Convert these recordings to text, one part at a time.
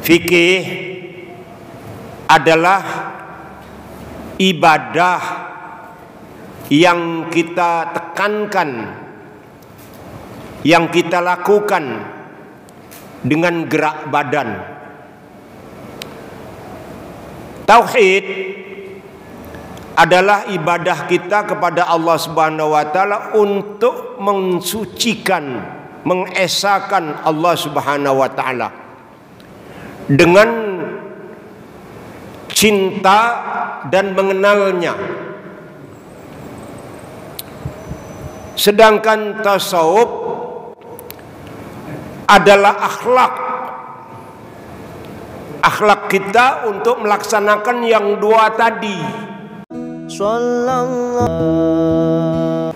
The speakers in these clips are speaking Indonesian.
Fikih adalah ibadah yang kita tekankan, yang kita lakukan dengan gerak badan. Tauhid adalah ibadah kita kepada Allah Subhanahu wa taala untuk mensucikan, mengesakan Allah Subhanahu wa taala dengan cinta dan mengenalnya. Sedangkan tasawuf adalah akhlak kita untuk melaksanakan yang dua tadi.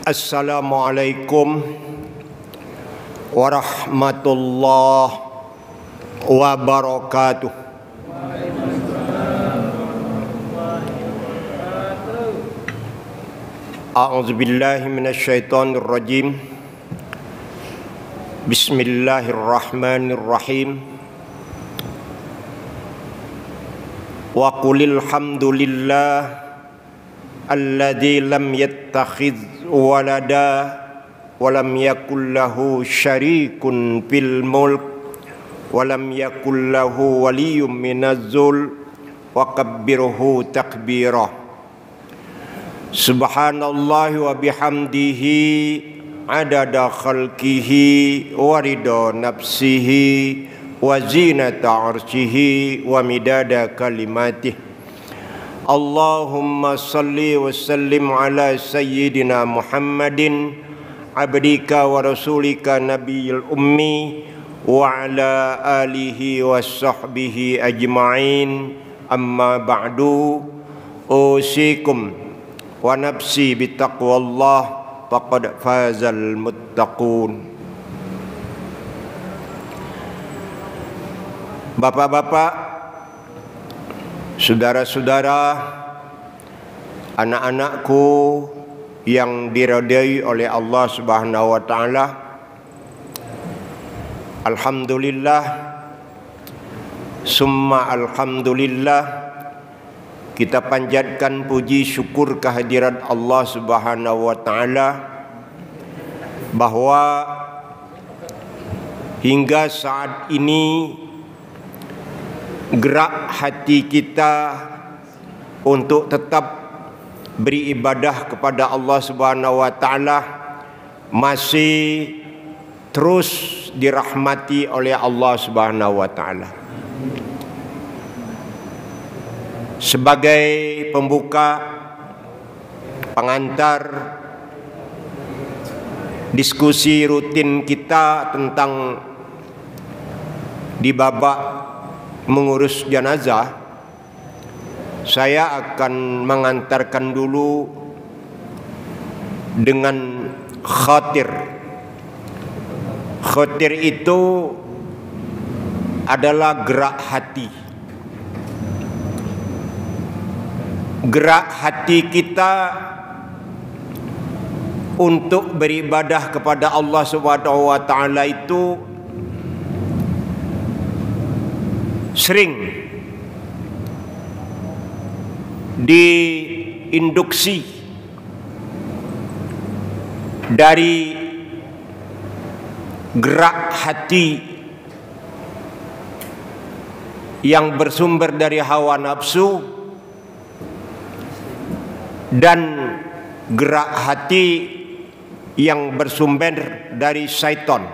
Assalamualaikum warahmatullahi wabarakatuh. A'udzubillahi minasyaitonir rajim. Bismillahirrahmanirrahim. Wa qulil hamdulillah alladzi lam yattakhidz walada wa lam yakul lahu syarikun fil mulk wa lam yakul lahu waliyyun minaz zul wa kabbirhu takbira. Subhanallah wa bihamdihi adada khalqihi wa ridha nafsihi wa zinata arshihi wa midada kalimatih. Allahumma salli wa sallim ala sayyidina Muhammadin abdika wa rasulika nabiyil ummi wa ala alihi wa sahbihi ajma'in. Amma ba'du, usikum wa nafsi bitaqwallah faqad fazal muttaqun. Bapak-bapak, saudara-saudara, anak-anakku yang diridai oleh Allah Subhanahu wa taala, alhamdulillah summa alhamdulillah, kita panjatkan puji syukur kehadirat Allah Subhanahu wa taala bahwa hingga saat ini gerak hati kita untuk tetap beribadah kepada Allah Subhanahu wa taala masih terus dirahmati oleh Allah Subhanahu wa taala. Sebagai pembuka, pengantar diskusi rutin kita tentang di babak mengurus jenazah, saya akan mengantarkan dulu dengan khatir. Khatir itu adalah gerak hati. Gerak hati kita untuk beribadah kepada Allah Subhanahu wa taala itu sering diinduksi dari gerak hati yang bersumber dari hawa nafsu dan gerak hati yang bersumber dari syaitan.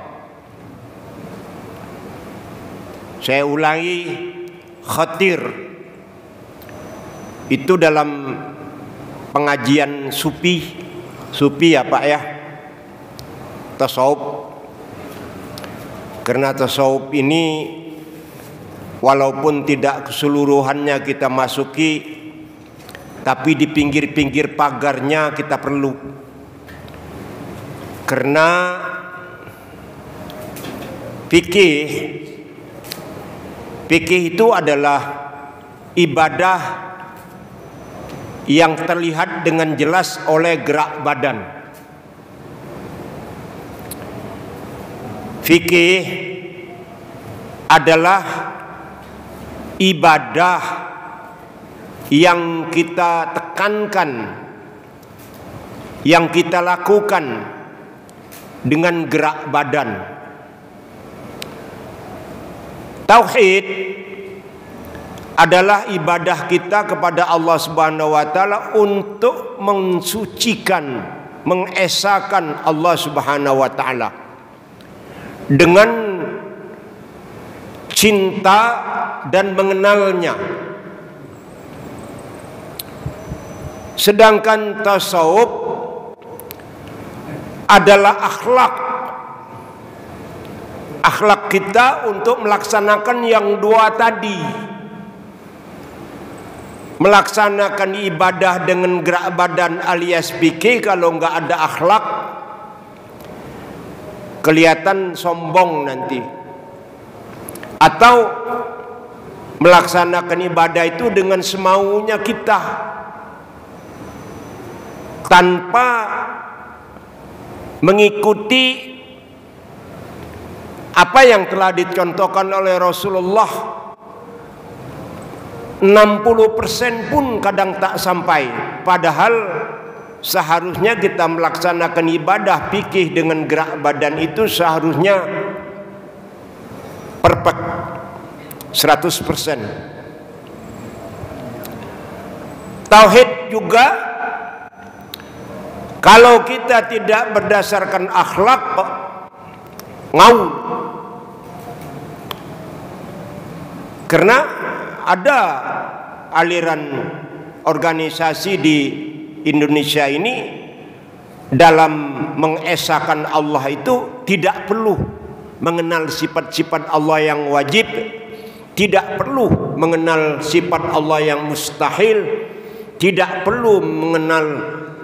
Saya ulangi, khatir itu dalam pengajian sufi ya Pak ya, tasawuf. Karena tasawuf ini walaupun tidak keseluruhannya kita masuki, tapi di pinggir-pinggir pagarnya kita perlu. Karena fikih itu adalah ibadah yang terlihat dengan jelas oleh gerak badan. Fikih adalah ibadah yang kita tekankan, yang kita lakukan dengan gerak badan. Tauhid adalah ibadah kita kepada Allah Subhanahu wa taala untuk mensucikan, mengesakan Allah Subhanahu wa taala dengan cinta dan mengenalnya. Sedangkan tasawuf adalah akhlak kita untuk melaksanakan yang dua tadi. Melaksanakan ibadah dengan gerak badan alias fikih, kalau nggak ada akhlak kelihatan sombong nanti. Atau melaksanakan ibadah itu dengan semaunya kita, tanpa mengikuti apa yang telah dicontohkan oleh Rasulullah. 60% pun kadang tak sampai, padahal seharusnya kita melaksanakan ibadah fikih dengan gerak badan itu seharusnya perfect 100%. Tauhid juga, kalau kita tidak berdasarkan akhlak, ngawur. Karena ada aliran organisasi di Indonesia ini dalam mengesahkan Allah itu tidak perlu mengenal sifat-sifat Allah yang wajib, tidak perlu mengenal sifat Allah yang mustahil, tidak perlu mengenal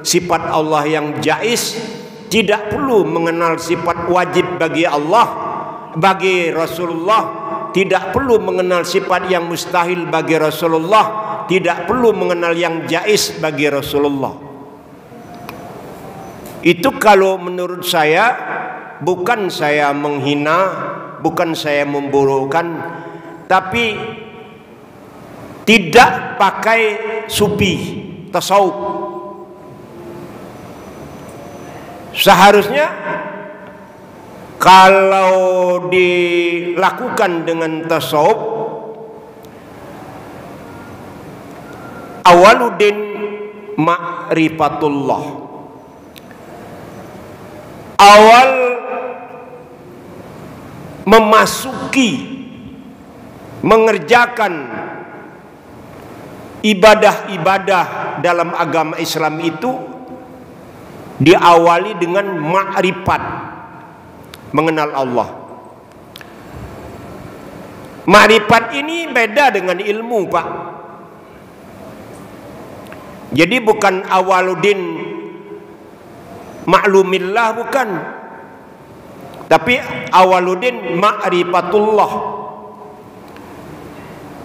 sifat Allah yang jaiz, tidak perlu mengenal sifat wajib bagi Allah, bagi Rasulullah, tidak perlu mengenal sifat yang mustahil bagi Rasulullah, tidak perlu mengenal yang jaiz bagi Rasulullah. Itu kalau menurut saya, bukan saya menghina, bukan saya memburukkan, tapi tidak pakai sufi, tasawuf. Seharusnya kalau dilakukan dengan tasawuf, awaluddin ma'rifatullah, awal memasuki, mengerjakan ibadah-ibadah dalam agama Islam itu diawali dengan ma'rifat, mengenal Allah. Ma'rifat ini beda dengan ilmu, Pak. Jadi bukan awaluddin maklumillah, bukan, tapi awaluddin ma'rifatullah.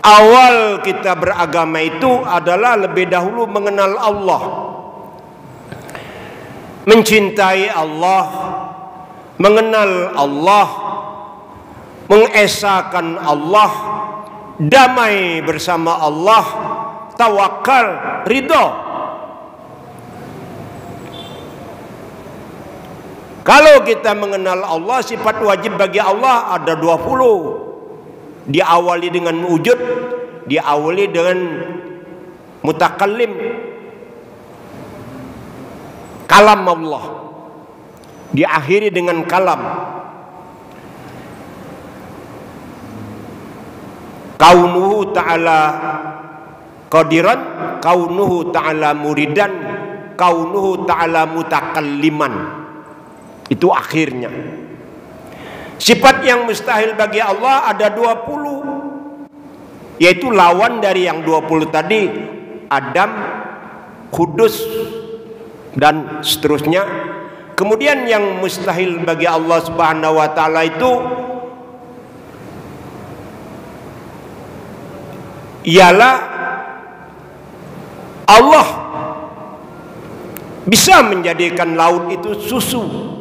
Awal kita beragama itu adalah lebih dahulu mengenal Allah, mencintai Allah, mengenal Allah, mengesahkan Allah, damai bersama Allah, tawakal, ridho. Kalau kita mengenal Allah, sifat wajib bagi Allah ada 20. Diawali dengan wujud, diawali dengan mutakallim, kalam Allah, diakhiri dengan kalam. Kaunuhu ta'ala qadiran, kaunuhu ta'ala muridan, kaunuhu ta'ala mutakalliman. Itu akhirnya. Sifat yang mustahil bagi Allah ada 20, yaitu lawan dari yang 20 tadi, Adam, Kudus, dan seterusnya. Kemudian yang mustahil bagi Allah Subhanahu wa taala itu ialah Allah bisa menjadikan laut itu susu,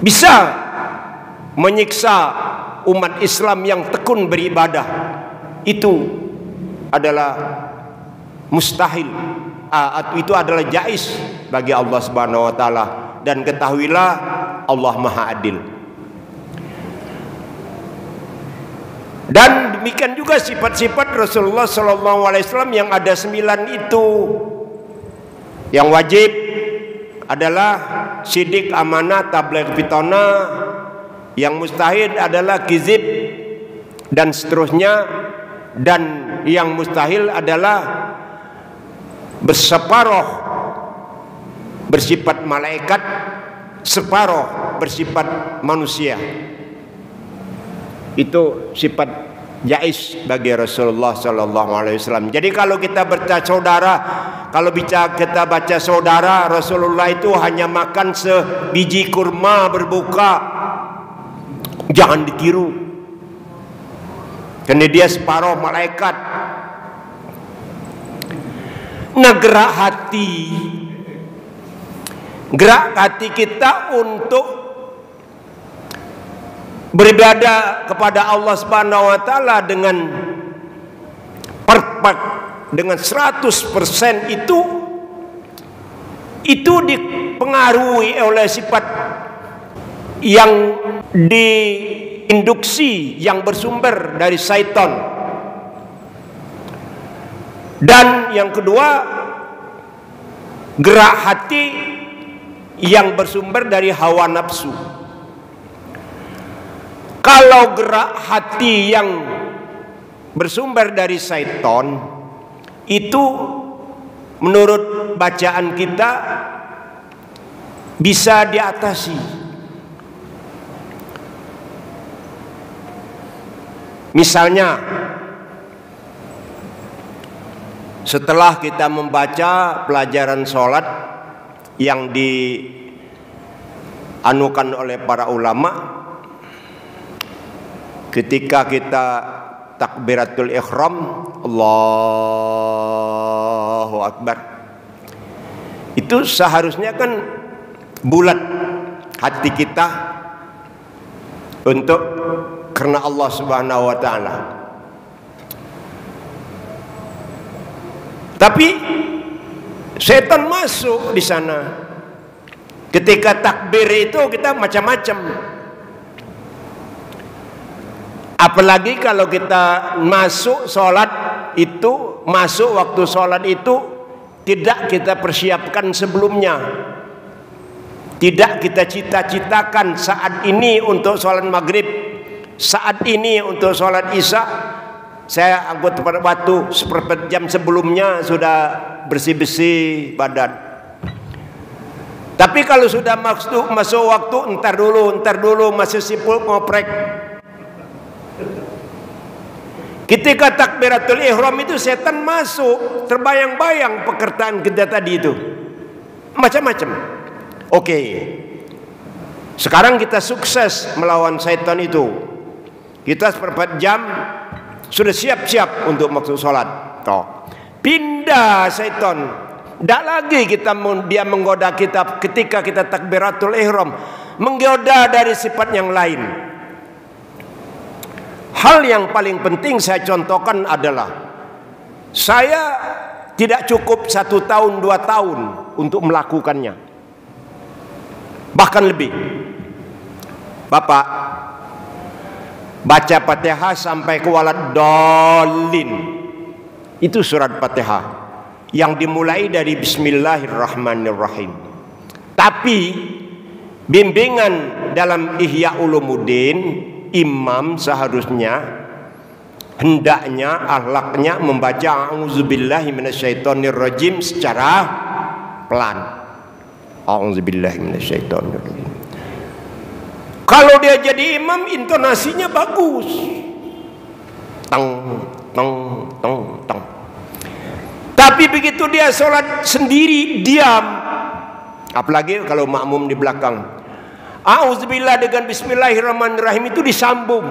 bisa menyiksa umat Islam yang tekun beribadah itu adalah mustahil, itu adalah jaiz bagi Allah Subhanahu wa taala. Dan ketahuilah Allah Maha Adil. Dan demikian juga sifat-sifat Rasulullah sallallahu alaihi wasallam yang ada 9 itu. Yang wajib adalah sidik, amanah, tabligh, fitnah. Yang mustahil adalah kizib dan seterusnya. Dan yang mustahil adalah berseparoh bersifat malaikat, separoh bersifat manusia. Itu sifat jaiz bagi Rasulullah sallallahu alaihi wasallam. Jadi kalau kita baca saudara, kita baca saudara, Rasulullah itu hanya makan sebiji kurma berbuka. Jangan ditiru. Karena dia separuh malaikat. Nah, gerak hati kita untuk beribadah kepada Allah Subhanahu wa taala dengan perfect, dengan 100% itu dipengaruhi oleh sifat yang diinduksi yang bersumber dari syaitan. Dan yang kedua, gerak hati yang bersumber dari hawa nafsu. Kalau gerak hati yang bersumber dari syaitan, itu menurut bacaan kita bisa diatasi. Misalnya, setelah kita membaca pelajaran sholat yang dianukan oleh para ulama, ketika kita takbiratul ihram, Allahu Akbar, itu seharusnya kan bulat hati kita untuk karena Allah Subhanahu wa taala. Tapi setan masuk di sana. Ketika takbir itu kita macam-macam. Apalagi kalau kita masuk sholat itu, masuk waktu sholat itu tidak kita persiapkan sebelumnya. Tidak kita cita-citakan saat ini untuk sholat maghrib, saat ini untuk sholat isya. Saya angkut pada waktu seperempat jam sebelumnya sudah bersih-bersih badan. Tapi kalau sudah masuk waktu, entar dulu masih sibuk ngoprek. Ketika takbiratul ihram itu setan masuk, terbayang-bayang pekerjaan kita tadi itu. Macam-macam. Oke. Sekarang kita sukses melawan setan itu. Kita seperempat jam sudah siap-siap untuk masuk sholat. Pindah setan. Tidak lagi dia menggoda kita ketika kita takbiratul ihram. Menggoda dari sifat yang lain. Hal yang paling penting saya contohkan adalah, saya tidak cukup 1 tahun 2 tahun untuk melakukannya, bahkan lebih. Bapak baca Fatihah sampai ke waladdallin, itu surat Fatihah yang dimulai dari Bismillahirrahmanirrahim. Tapi bimbingan dalam Ihya Ulumuddin, imam seharusnya hendaknya akhlaknya membaca A'udzubillahi minasyaitonirrajim secara pelan. A'udzubillahi minasyaitonirrajim. Kalau dia jadi imam, intonasinya bagus. Tang tang tang tang. Tapi begitu dia sholat sendiri, diam. Apalagi kalau makmum di belakang. A'udzubillah dengan Bismillahirrahmanirrahim itu disambung.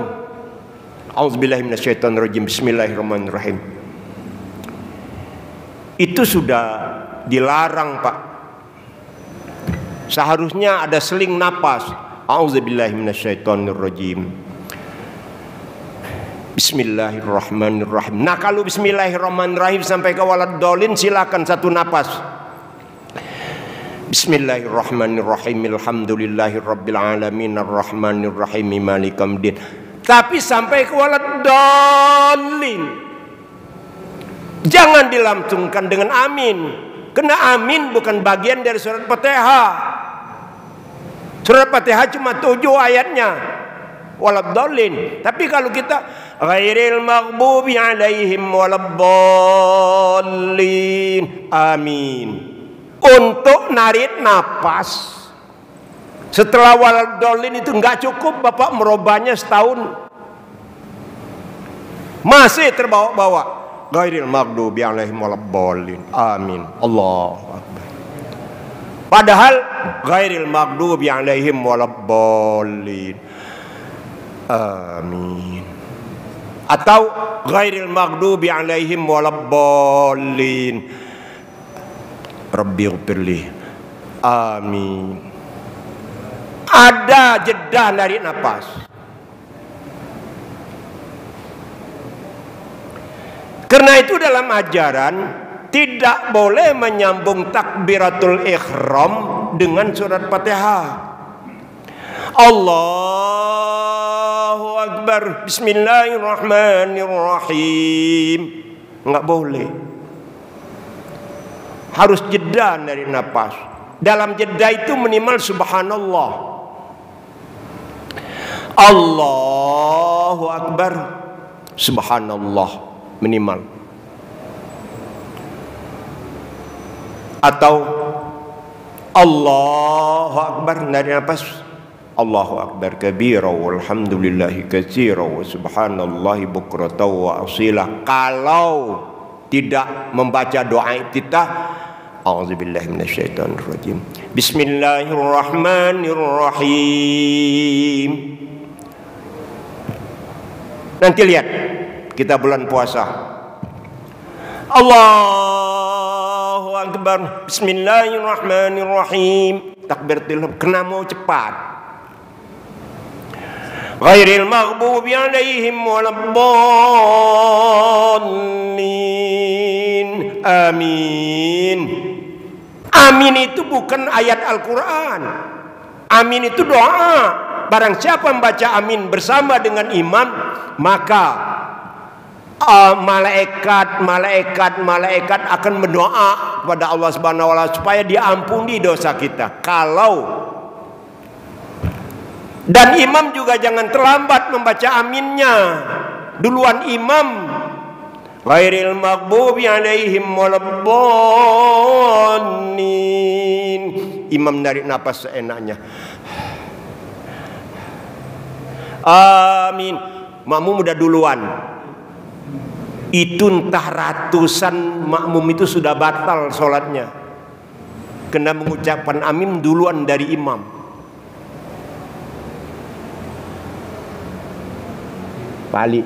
A'udzubillahi minasyaitonirrajim, Bismillahirrahmanirrahim. Itu sudah dilarang, Pak. Seharusnya ada seling napas. A'udzubillahi minasyaitonirrajim. Bismillahirrahmanirrahim. Nah, kalau bismillahirrahmanirrahim sampai ke waladdallin, silakan satu napas. Bismillahirrahmanirrahim. Alhamdulillahirabbil alamin arrahmanirrahim maliki yaumiddin. Tapi sampai ke waladdallin jangan dilangsungkan dengan amin. Karena amin bukan bagian dari surat Fatihah. Surat Fatihah cuma 7 ayatnya. Waladdallin. Tapi kalau kita ghairil maghdubi alaihim waladdallin, amin. Untuk narik napas setelah waladdallin itu nggak cukup Bapak merubahnya setahun, masih terbawa-bawa ghairil maghdubi alaihim waladdallin, amin. Allahu akbar. Padahal ghairil maghdubi alaihim waladdallin, amin. Atau ghairil maghdubi alaihim waladdallin, Rabbighfirli, amin. Ada jeda narik nafas. Karena itu dalam ajaran tidak boleh menyambung takbiratul ihram dengan surat Fatihah. Allahu Akbar, Bismillahirrahmanirrahim, nggak boleh. Harus jeda dari nafas. Dalam jeda itu minimal subhanallah, Allahu Akbar, subhanallah minimal. Atau Allahu Akbar dari nafas, Allahu Akbar kabira walhamdulillahi katsira wa subhanallahi bukratan wa asila. Kalau tidak membaca doa iftitah, a'udzubillahi minasyaitonirrajim, bismillahirrahmanirrahim. Nanti lihat kita bulan puasa, Allahu Akbar, bismillahirrahmanirrahim, takbiratul ihram, kena mau cepat. Ghairil maghdubi alaihim waladdallin, amin. Amin itu bukan ayat Al-Quran. Amin itu doa. Barang siapa membaca amin bersama dengan imam, maka malaikat akan berdoa kepada Allah Subhanahu wa taala supaya diampuni dosa kita. Dan imam juga jangan terlambat membaca aminnya, duluan imam. Ghairil maghdubi alaihim waladdallin. Imam narik napas seenaknya, amin. Makmum udah duluan. Itu entah ratusan makmum itu sudah batal sholatnya, kena mengucapkan amin duluan dari imam. Balik.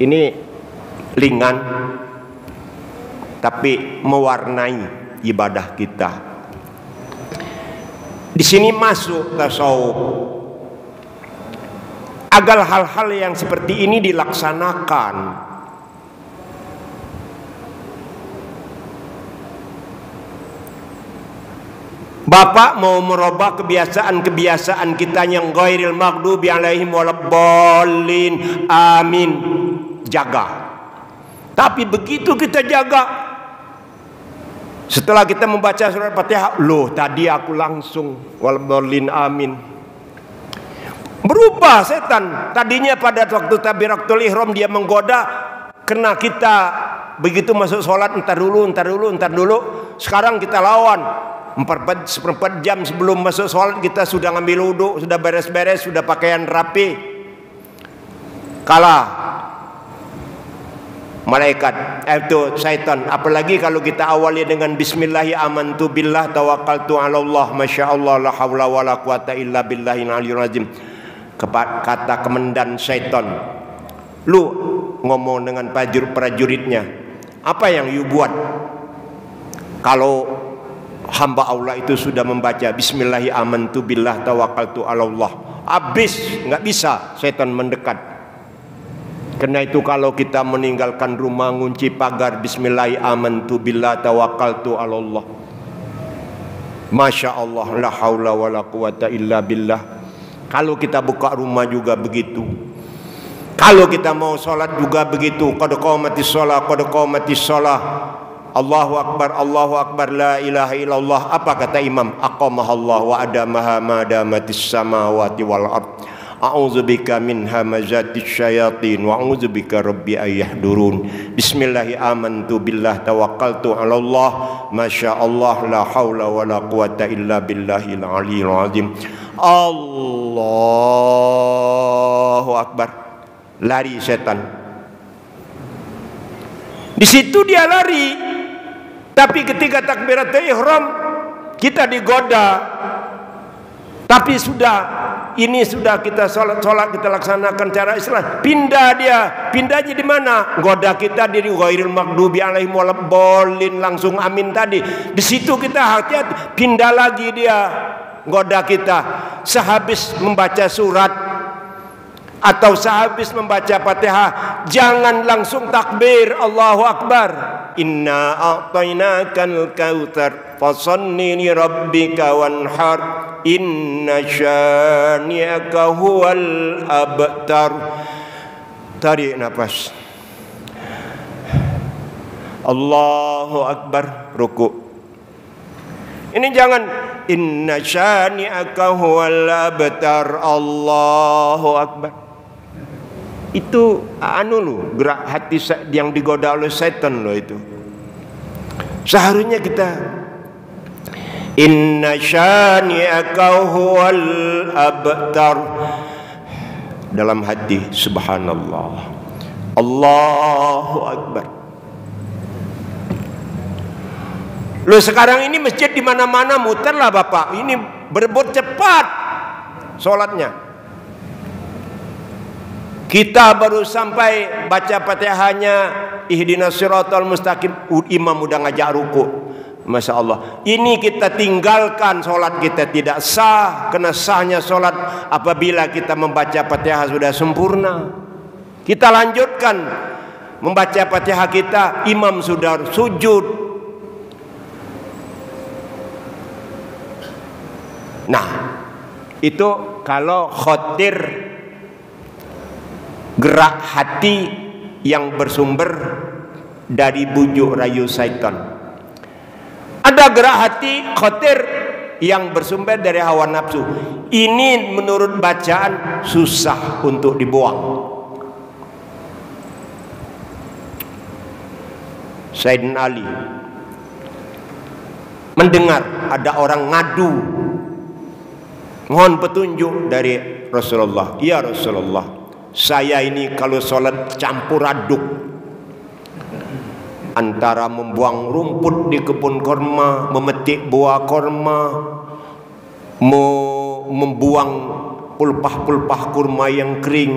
Ini ringan tapi mewarnai ibadah kita. Di sini masuk tasawuf. Agar hal-hal yang seperti ini dilaksanakan, Bapak mau merubah kebiasaan-kebiasaan kita yang ghairil maghdubi alaihim waladdallin, amin, jaga. Tapi begitu kita jaga, setelah kita membaca surat Fatihah, loh tadi aku langsung waladdallin, amin. Berubah setan. Tadinya pada waktu takbiratul ihram dia menggoda, kena kita begitu masuk sholat, entar dulu. Sekarang kita lawan. 4 jam sebelum masuk sholat kita sudah ngambil wudhu, sudah beres-beres, sudah pakaian rapi. Kalah malaikat, itu syaitan. Apalagi kalau kita awali dengan bismillahi amantu billah tawakkaltu ala Allah masyaallah la haula wala quwata illa billahil aliyyil azim. Kata kemendan syaitan, lu ngomong dengan prajuritnya, apa yang you buat kalau hamba Allah itu sudah membaca bismillahi amantu billah tawakkaltu ala Allah? Habis, nggak bisa syaitan mendekat. Karena itu kalau kita meninggalkan rumah, ngunci pagar, bismillah, amantu billah, tawakkaltu ala Allah, Masya Allah, la haula wa la quwata illa billah. Kalau kita buka rumah juga begitu. Kalau kita mau sholat juga begitu. Qad qamatis sholah, qad qamatis sholah, Allahu akbar, la ilaha illallah. Apa kata imam? Aqamahallah wa adamaha ma damatis samawati wal ard. A'udzubika min hamazatis syayatin wa a'udzubika rabbi ayyahdurun. Bismillahi amantu billah tawakkaltu ala Allah, Masya Allah, la haula wa la quwata illa billahil aliyil azim. Allahu akbar. Lari setan. Di situ dia lari. Tapi ketika takbiratul ihram kita digoda. Tapi ini sudah kita sholat kita laksanakan cara Islam. Pindah dia, pindahnya di mana? Goda kita di ghairil maghdubi alaihim waladdallin, langsung amin tadi. Di situ kita hati-hati, pindah lagi dia goda kita. Sehabis membaca surat atau sehabis membaca Fatihah, jangan langsung takbir Allahu Akbar. Inna a'tainakal kautsar fasholli li rabbika wanhar inna syani'aka huwal abtar. Tarik nafas. Allahu Akbar, ruku. Ini jangan inna syani'aka huwal abtar, Allahu Akbar. Itu gerak hati yang digoda oleh setan loh itu. Seharusnya kita inna syani'aka huwal abtar, dalam hati subhanallah, Allahu Akbar. Loh sekarang ini masjid di mana-mana muterlah Bapak. Ini berebut cepat sholatnya. Kita baru sampai baca Fatihahnya ihdinas siratal mustaqim, imam udah ngajak ruku. Masya Allah. Ini kita tinggalkan, sholat kita tidak sah. Karena sahnya sholat apabila kita membaca Fatihah sudah sempurna. Kita lanjutkan membaca Fatihah kita, imam sudah sujud. Nah, itu kalau khotir gerak hati yang bersumber dari bujuk rayu syaitan. Ada gerak hati khotir yang bersumber dari hawa nafsu. Ini menurut bacaan susah untuk dibuang. Sayyidina Ali mendengar ada orang ngadu, mohon petunjuk dari Rasulullah. Ya Rasulullah, saya ini kalau sholat campur aduk antara membuang rumput di kebun korma, memetik buah korma, membuang pulpah-pulpah kurma yang kering,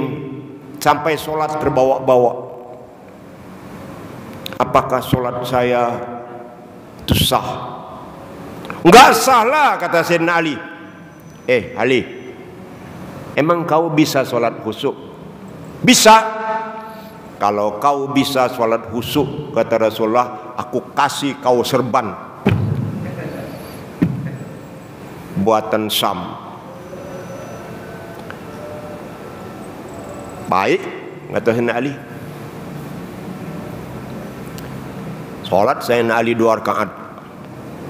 sampai sholat terbawa-bawa. Apakah sholat saya itu sah? Enggak salah, kata Sayyidina Ali. Ali, emang kau bisa sholat khusyuk? Bisa. Kalau kau bisa sholat khusyuk, kata Rasulullah, aku kasih kau serban buatan Syam. Baik, kata Sayyidina Ali. Sholat Sayyidina Ali 2 rakaat.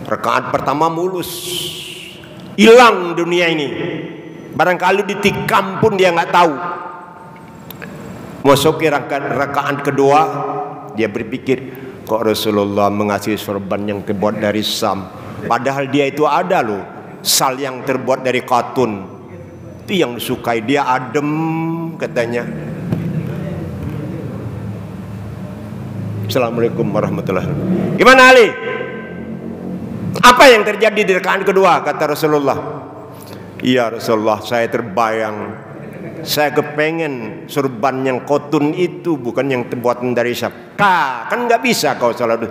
Rakaat pertama mulus, hilang dunia ini. Barangkali ditikam pun dia nggak tahu. Masuki rakaat kedua, dia berpikir, kok Rasulullah mengasih sorban yang terbuat dari Sam, padahal dia itu ada loh sal yang terbuat dari katun. Itu yang disukai dia, adem katanya. Assalamualaikum warahmatullahi wabarakatuh. Gimana Ali? Apa yang terjadi di rakaat kedua? Kata Rasulullah, iya Rasulullah, saya terbayang, saya kepengen sorban yang kotun itu, bukan yang terbuat dari sap. Kan nggak bisa kau sholat.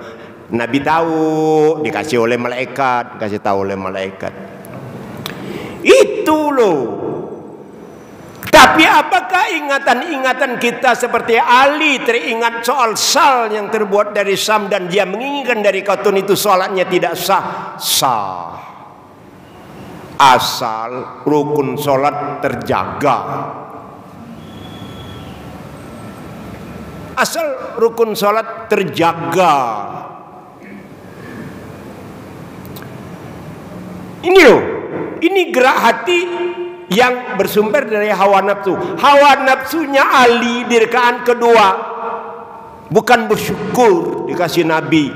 Nabi tahu, dikasih oleh malaikat, dikasih tahu oleh malaikat. Itu loh Tapi apakah ingatan-ingatan kita seperti Ali teringat soal sal yang terbuat dari sam dan dia menginginkan dari katun itu sholatnya tidak sah? Sah. Asal rukun sholat terjaga. Asal rukun sholat terjaga. Ini loh, ini gerak hati yang bersumber dari hawa nafsu. Hawa nafsunya Ali di rakaat kedua bukan bersyukur dikasih Nabi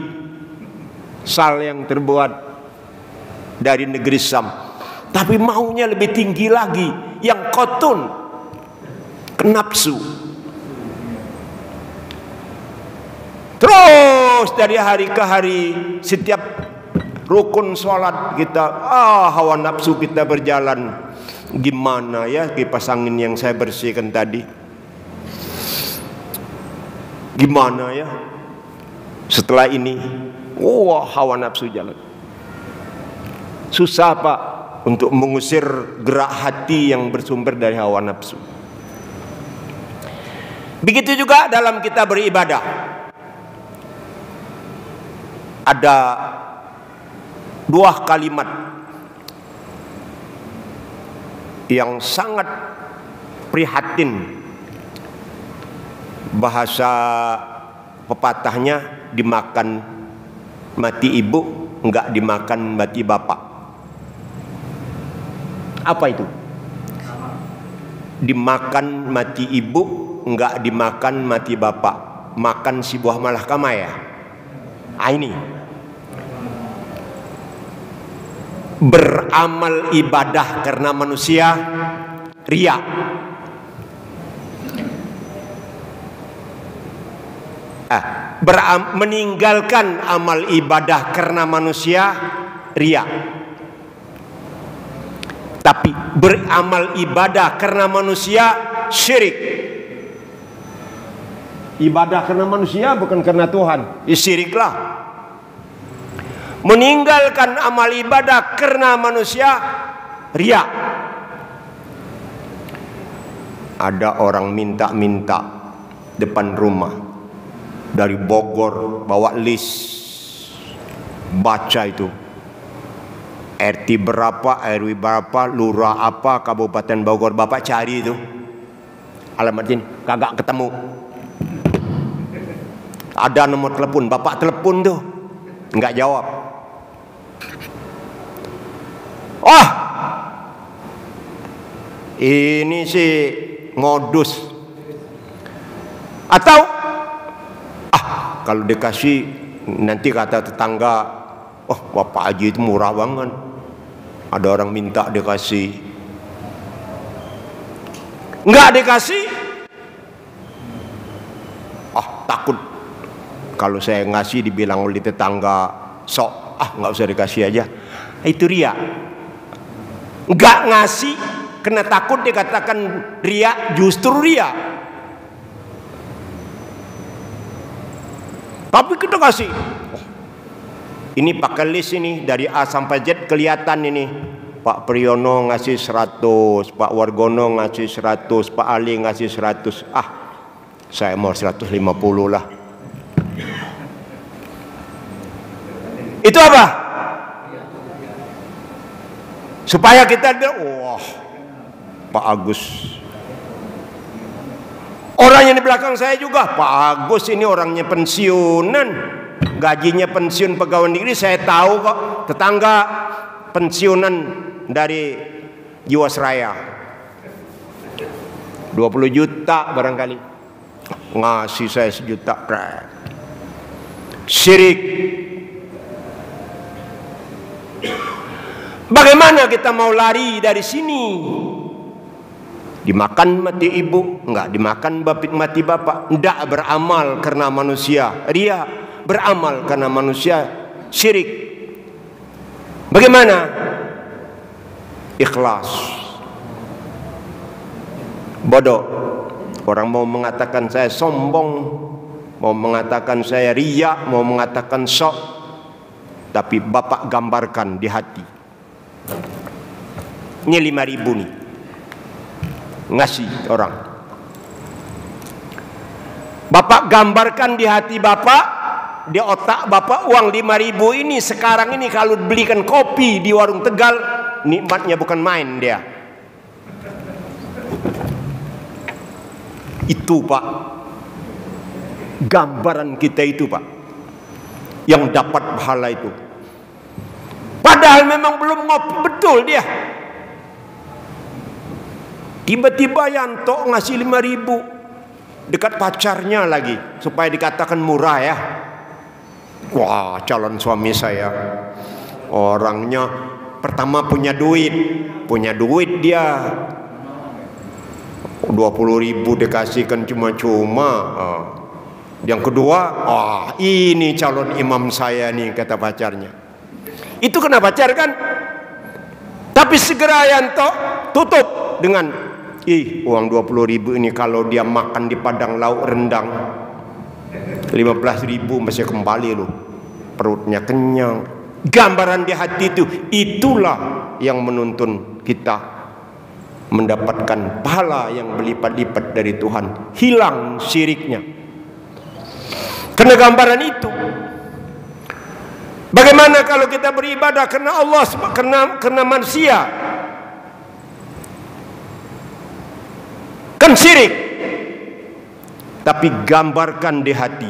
sal yang terbuat dari negeri Sam, tapi maunya lebih tinggi lagi, yang kotun ke nafsu. Terus dari hari ke hari, setiap rukun sholat kita, hawa nafsu kita berjalan. Gimana ya kipas angin yang saya bersihkan tadi? Gimana ya setelah ini? Hawa nafsu jalan. Susah Pak untuk mengusir gerak hati yang bersumber dari hawa nafsu. Begitu juga dalam kita beribadah. Ada dua kalimat yang sangat prihatin. Bahasa pepatahnya, dimakan mati ibu, enggak dimakan mati bapak. Apa itu? Dimakan mati ibu, enggak dimakan mati bapak. Makan si buah malakama ya. Ini beramal ibadah karena manusia, riya. Meninggalkan amal ibadah karena manusia, riya. Tapi beramal ibadah karena manusia, syirik. Ibadah karena manusia bukan karena Tuhan, syiriklah. Meninggalkan amal ibadah karena manusia, riya. Ada orang minta-minta depan rumah dari Bogor, bawa list, baca itu RT berapa, RW berapa, lurah apa, Kabupaten Bogor. Bapak cari itu alamatnya, kagak ketemu. Ada nomor telepon, bapak telepon tuh nggak jawab. Ini sih modus. Atau kalau dikasih nanti kata tetangga, Bapak Haji itu murah banget. Ada orang minta dikasih, nggak dikasih. Takut kalau saya ngasih dibilang oleh tetangga sok, nggak usah dikasih aja. Itu riya. Nggak ngasih kena takut dikatakan riya, justru riya. Tapi kita kasih. Ini pakai list ini dari A sampai Z kelihatan ini. Pak Priyono ngasih 100, Pak Wargono ngasih 100, Pak Ali ngasih 100. Saya mau 150 lah. Itu apa? Supaya kita bilang, Pak Agus. Orang yang di belakang saya juga, Pak Agus ini orangnya pensiunan, gajinya pensiun pegawai negeri. Saya tahu kok, tetangga pensiunan dari Jiwasraya, 20 juta barangkali, ngasih saya 1 juta. Syirik. Bagaimana kita mau lari dari sini? Dimakan mati ibu, enggak dimakan mati bapak. Enggak beramal karena manusia, riya. Beramal karena manusia, syirik. Bagaimana? Ikhlas. Bodoh. Orang mau mengatakan saya sombong, mau mengatakan saya riya, mau mengatakan sok, tapi bapak gambarkan di hati. Ini 5.000 nih. ngasih orang. Bapak gambarkan di hati bapak, di otak bapak, uang 5.000 ini sekarang ini kalau belikan kopi di warung Tegal, nikmatnya bukan main dia. Itu Pak, gambaran kita itu Pak, yang dapat pahala itu. Padahal memang belum ngopi betul dia. Tiba-tiba Yanto ngasih 5.000 dekat pacarnya lagi, supaya dikatakan murah ya. Wah, calon suami saya orangnya pertama punya duit dia. 20.000 dikasihkan cuma-cuma. Yang kedua, ini calon imam saya nih, kata pacarnya. Itu kena pacar kan? Tapi segera Yanto tutup dengan, uang 20.000 ini kalau dia makan di Padang lauk rendang 15.000 masih kembali loh, perutnya kenyang. Gambaran di hati itu, itulah yang menuntun kita mendapatkan pahala yang berlipat-lipat dari Tuhan, hilang syiriknya. Karena gambaran itu. Bagaimana kalau kita beribadah karena Allah, karena manusia? Kan syirik. Tapi gambarkan di hati,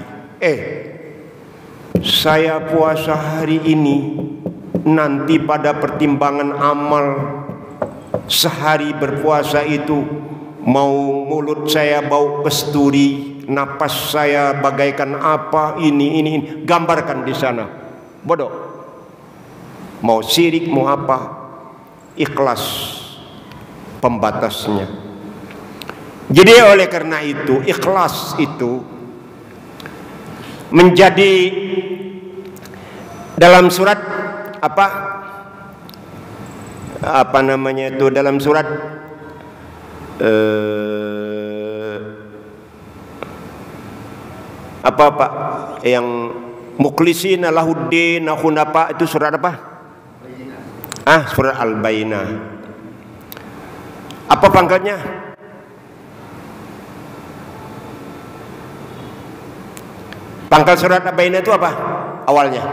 saya puasa hari ini, nanti pada pertimbangan amal sehari berpuasa itu, mau mulut saya bau kasturi, napas saya bagaikan apa, ini. Gambarkan di sana. Bodoh. Mau syirik mau apa, ikhlas pembatasnya. Jadi oleh karena itu, ikhlas itu menjadi dalam surat apa namanya itu, dalam surat apa Pak yang mukhlisina lahuddin hunafa, itu surat apa? Surat Al-Bayyinah. Apa pangkatnya? Pangkal surat Al-Bayyinah itu apa awalnya?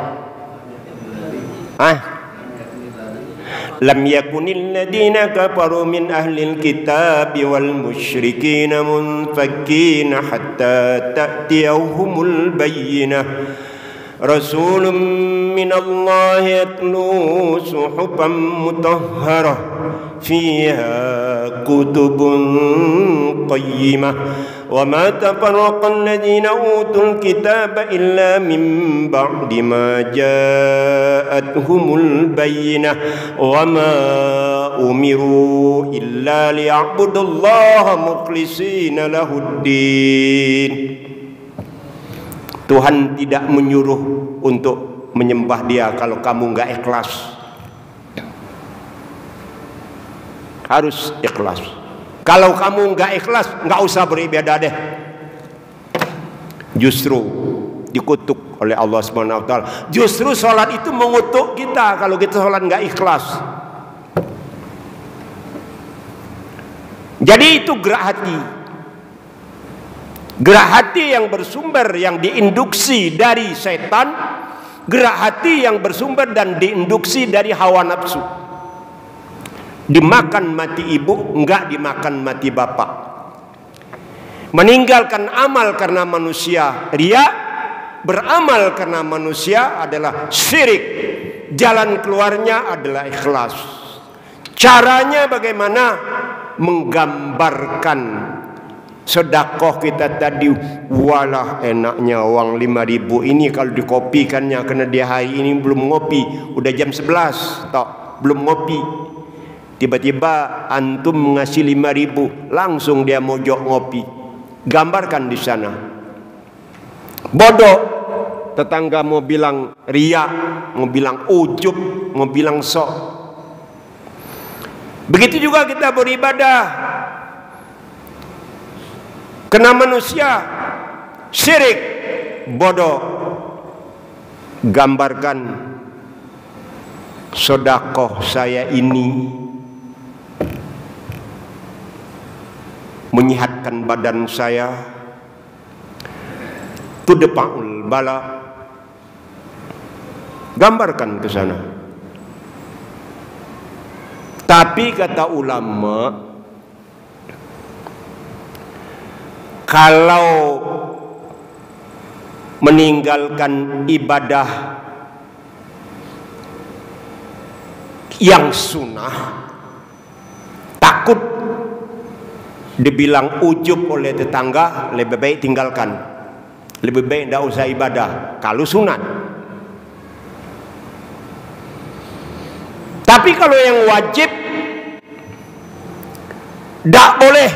Lam yakunil ladina kafaru min ahlil kitab wal musyrikin munfakin hatta ta'tiyahumul bayyinah rasulun minallahi yatlu suhufan mutahharah fiha kutubun qayyimah wa ma tafarraqa alladhina utul kitaba illa min ba'di ma ja'atuhumul bayyinah wa ma umiru illa liya'budullaha mukhlishina lahuddin. Tuhan tidak menyuruh untuk menyembah Dia kalau kamu nggak ikhlas. Harus ikhlas. Kalau kamu nggak ikhlas, nggak usah beribadah deh. Justru dikutuk oleh Allah Subhanahu Wa Taala. Justru sholat itu mengutuk kita kalau kita sholat nggak ikhlas. Jadi itu gerak hati. Gerak hati yang bersumber, yang diinduksi dari setan. Gerak hati yang bersumber dan diinduksi dari hawa nafsu. Dimakan mati ibu, enggak dimakan mati bapak. Meninggalkan amal karena manusia ria, beramal karena manusia adalah syirik. Jalan keluarnya adalah ikhlas. Caranya bagaimana? Menggambarkan sedekah kita tadi. Walah enaknya uang 5.000 ini kalau dikopikannya, karena dia hari ini belum ngopi, udah jam 11 belum ngopi. Tiba-tiba antum ngasih 5.000, langsung dia mojok ngopi. Gambarkan di sana. Bodoh. Tetangga mau bilang riya, mau bilang ujub, mau bilang sok. Begitu juga kita beribadah. Kena manusia syirik, bodoh. Gambarkan sedekah saya ini menyehatkan badan saya, tudfa'ul bala, gambarkan ke sana. Tapi kata ulama, kalau meninggalkan ibadah yang sunnah, takut dibilang ujub oleh tetangga, lebih baik tinggalkan. Lebih baik tidak usah ibadah kalau sunat. Tapi kalau yang wajib tidak boleh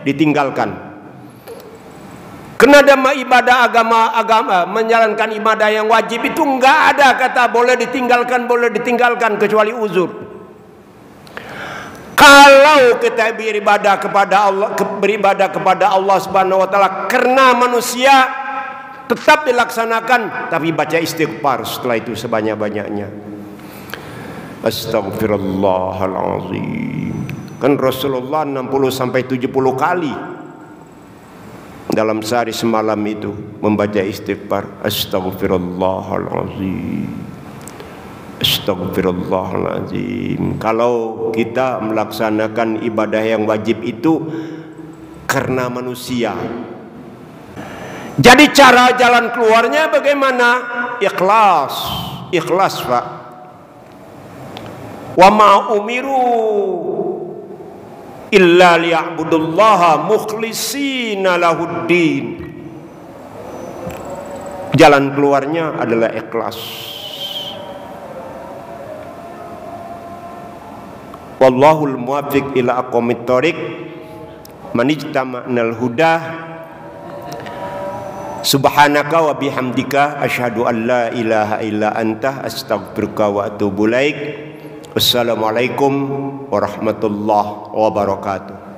ditinggalkan. Karena dalam ibadah agama menjalankan ibadah yang wajib itu enggak ada kata boleh ditinggalkan kecuali uzur. Kalau kita beribadah kepada Allah Subhanahu wa taala karena manusia, tetap dilaksanakan, tapi baca istighfar setelah itu sebanyak-banyaknya. Astaghfirullahalazim. Kan Rasulullah 60 sampai 70 kali dalam sehari semalam itu membaca istighfar. Astaghfirullahalazim, astaghfirullahalazim. Kalau kita melaksanakan ibadah yang wajib itu karena manusia, jadi cara jalan keluarnya bagaimana? Ikhlas Pak. Wa ma umiru illa liya'budullaha mukhlishina lahuddin. Jalan keluarnya adalah ikhlas. Wallahul muwaffiq ila aqwamit thoriq. Man ijtama'nal huda. Subhanaka wa bihamdika asyhadu an la ilaha illa anta astaghfiruka wa atubu ilaik. Assalamualaikum warahmatullahi wabarakatuh.